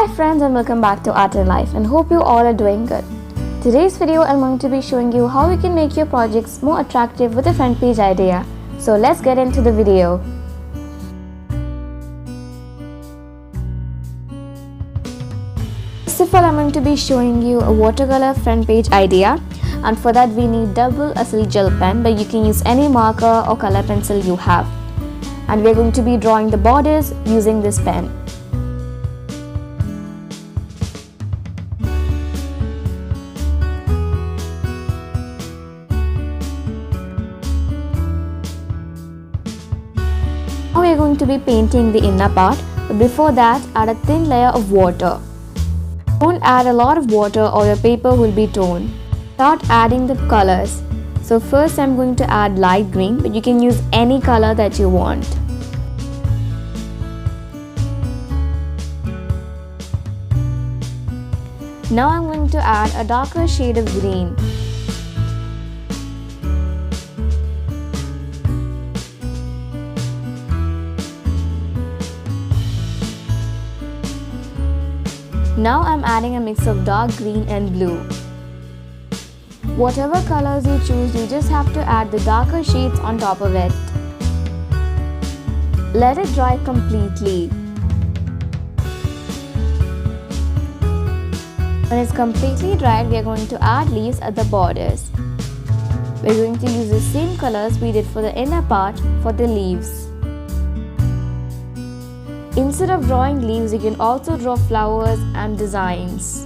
Hi friends and welcome back to Art and Life and hope you all are doing good. Today's video I'm going to be showing you how you can make your projects more attractive with a front page idea. So let's get into the video. First of all, I'm going to be showing you a watercolor front page idea, and for that we need double acetic gel pen, but you can use any marker or color pencil you have. And we're going to be drawing the borders using this pen. Now we are going to be painting the inner part, but before that add a thin layer of water. Don't add a lot of water or your paper will be torn. Start adding the colors. So first I'm going to add light green, but you can use any color that you want. Now I'm going to add a darker shade of green. Now I'm adding a mix of dark green and blue. Whatever colors you choose, you just have to add the darker shades on top of it. Let it dry completely. When it's completely dried, we are going to add leaves at the borders. We're going to use the same colors we did for the inner part for the leaves. Instead of drawing leaves, you can also draw flowers and designs.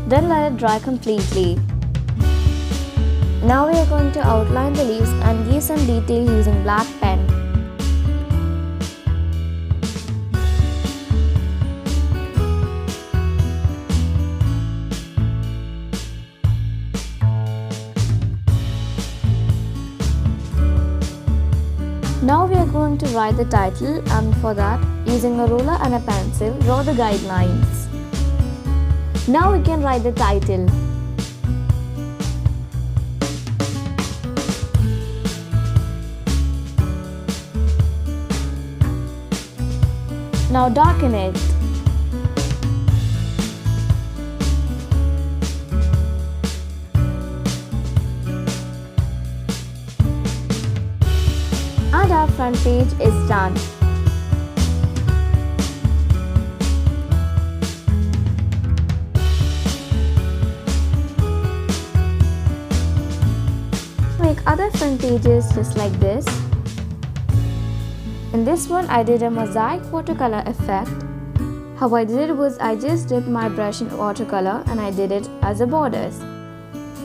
Then let it dry completely. Now we are going to outline the leaves and give some detail using black pen. Now we are going to write the title, and for that, using a ruler and a pencil, draw the guidelines. Now we can write the title. Now darken it. And our front page is done. Make other front pages just like this. In this one I did a mosaic watercolor effect. How I did it was I just dipped my brush in watercolor and I did it as a borders.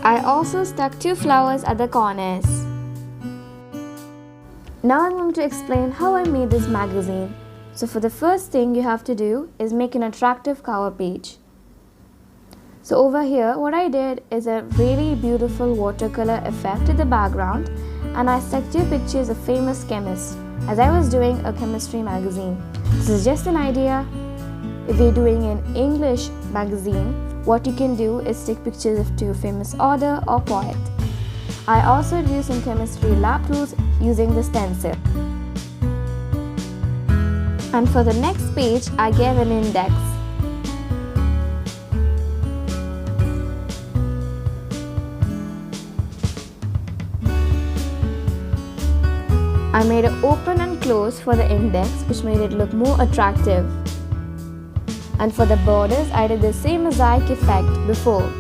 I also stuck 2 flowers at the corners. Now I'm going to explain how I made this magazine. So for the first thing you have to do is make an attractive cover page. So over here what I did is a really beautiful watercolor effect in the background, and I stuck 2 pictures of famous chemists, as I was doing a chemistry magazine. This is just an idea. If you're doing an English magazine, what you can do is take pictures of 2 famous author or poet. I also do some chemistry lab tools using the stencil. And for the next page, I gave an index. I made it open and close for the index, which made it look more attractive. And for the borders, I did the same mosaic effect before.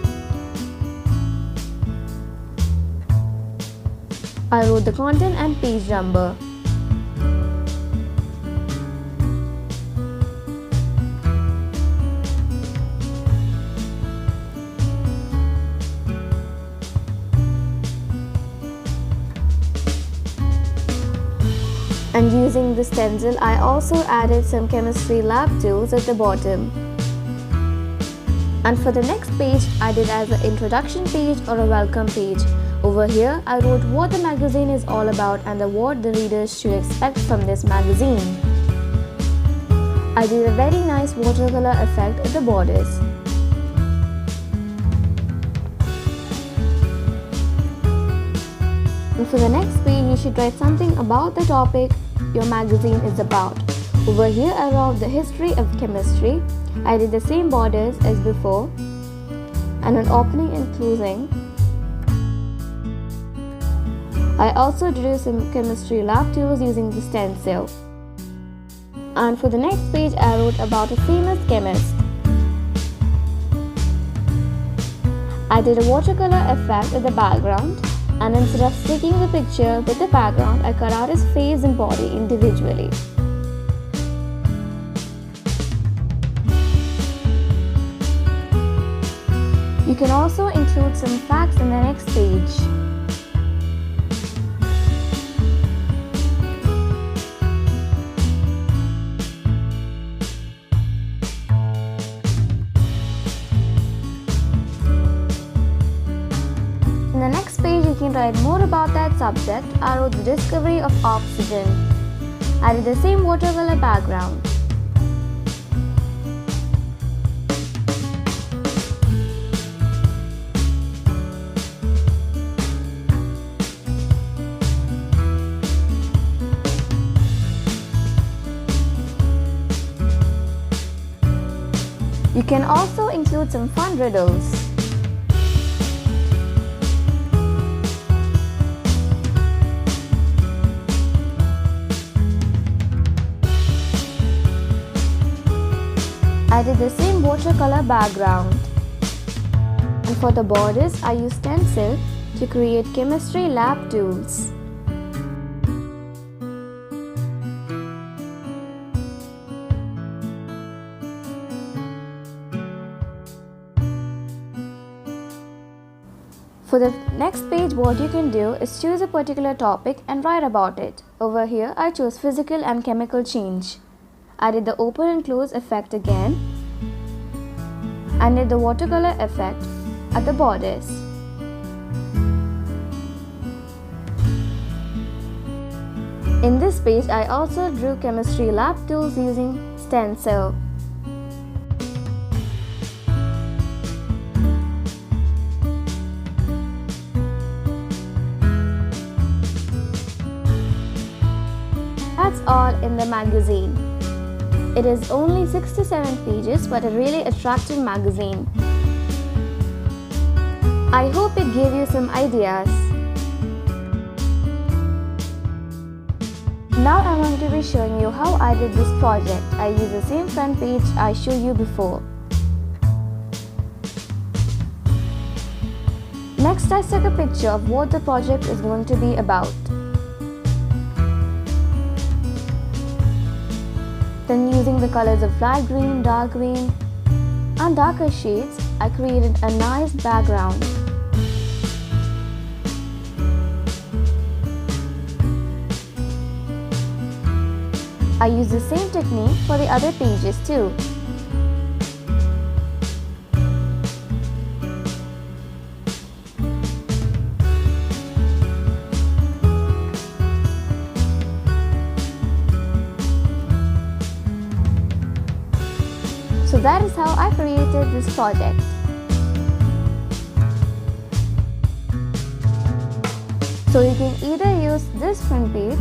I wrote the content and page number. And using the stencil, I also added some chemistry lab tools at the bottom. And for the next page, I did as an introduction page or a welcome page. Over here, I wrote what the magazine is all about and what the readers should expect from this magazine. I did a very nice watercolor effect at the borders. And for the next page, you should write something about the topic your magazine is about. Over here, I wrote the history of chemistry. I did the same borders as before, and an opening and closing. I also drew some chemistry lab tools using the stencil. And for the next page, I wrote about a famous chemist. I did a watercolor effect at the background, and instead of sticking the picture with the background, I cut out his face and body individually. You can also include some facts in the next page. In the next page, you can write more about that subject. I wrote the discovery of oxygen. I did the same watercolor background. You can also include some fun riddles. I did the same watercolor background. And for the borders, I used stencil to create chemistry lab tools. For the next page, what you can do is choose a particular topic and write about it. Over here, I chose physical and chemical change. I did the open and close effect again and did the watercolor effect at the borders. In this page, I also drew chemistry lab tools using stencil. That's all in the magazine. It is only 67 pages but a really attractive magazine. I hope it gave you some ideas. Now I'm going to be showing you how I did this project. I used the same front page I showed you before. Next, I took a picture of what the project is going to be about. Then using the colors of light green, dark green and darker shades, I created a nice background. I used the same technique for the other pages too. So that is how I created this project. So you can either use this front page,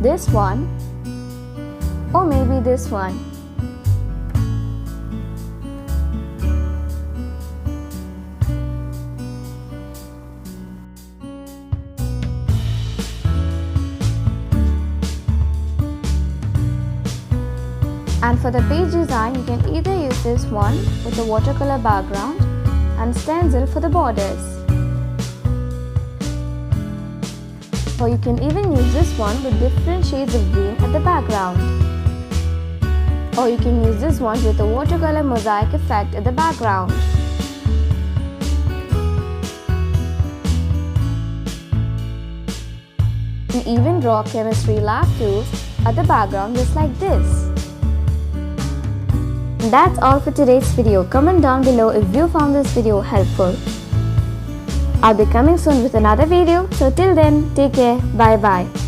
this one, or maybe this one. And for the page design, you can either use this one with a watercolor background and stencil for the borders. Or you can even use this one with different shades of green at the background. Or you can use this one with a watercolor mosaic effect at the background. You can even draw chemistry lab tools at the background just like this. That's all for today's video. Comment down below if you found this video helpful. I'll be coming soon with another video. So till then, take care. Bye bye.